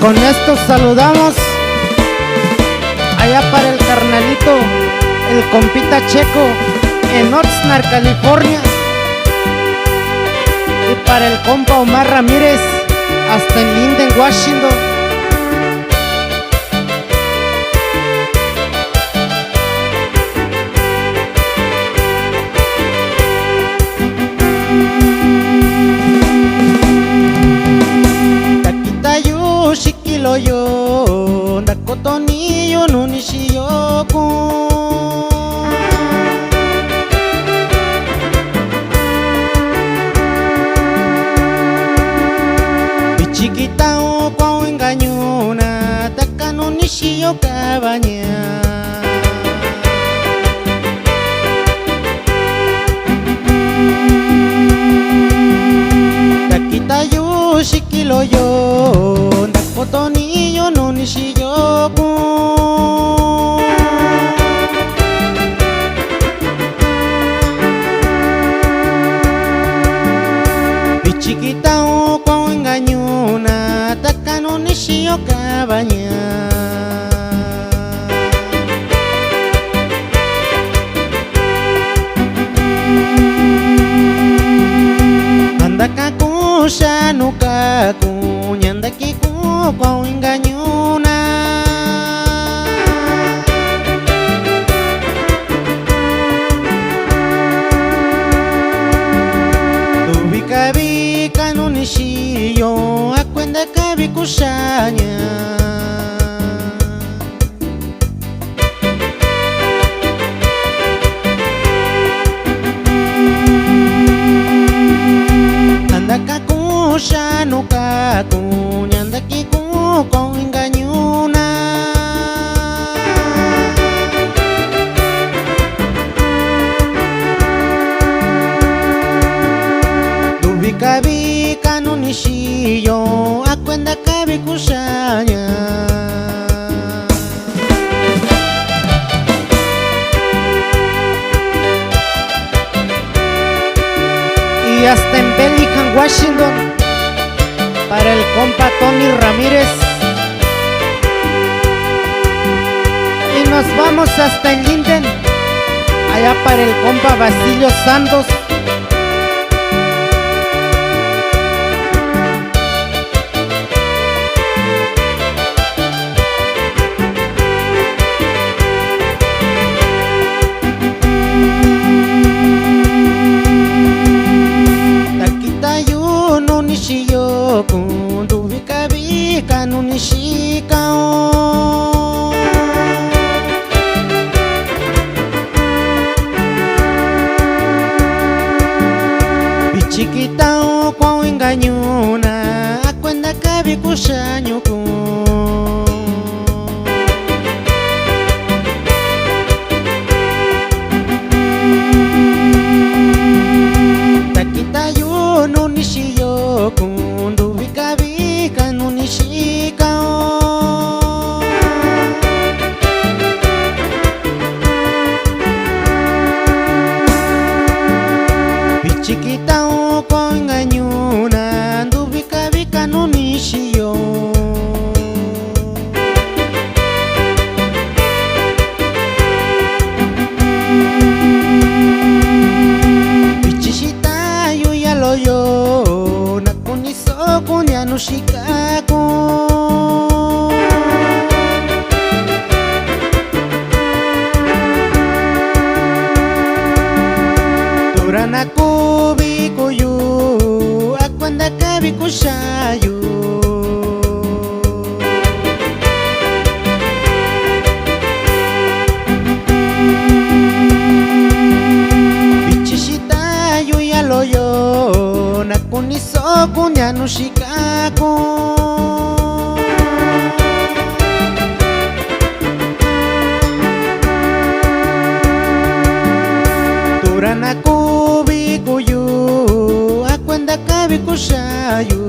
Con esto saludamos allá para el carnalito, el compita Checo, en Oxnard, California. Y para el compa Omar Ramírez, hasta en Linden, Washington. Yo Nakotonillo no nishiyoku Bichiquita o kwa engañona taka no nishiyo cabaña Takita yo shikilo yo Nakotonillo no nishiyoku Bichiquita o kwa engañona taka no nishiyo cabaña Anda kakusha no kaku nyanda kiku kwa engañona Tubika bika no nishiyo akwenda kabikushanya Anda kakusha no kaku nyanda kiku con engañona Tubika bika no nishiyo akwenda kabikushanya Y hasta en Bellingham, Washington, para el compa Tony Ramírez. Y nos vamos hasta en Linden, allá para el compa Basilio Santos. Takita yo no nishiyoku Tubika bika no nishikao Bichiquita o kwa engañona akwenda kabikushanyuku Takita yo no nishiyoku Tubika bika no nishikao Bichiquita o kwa engañona Tubika bika no nishiyo Bichishita yo ya lo yo Nakonisoku nya no shikaku Turanaku bikuyu akwanda kabikushayu Bichishita yo ya lo yo Nakonisoku nya no shikaku Turanaku bikuyu akwenda kabikushayu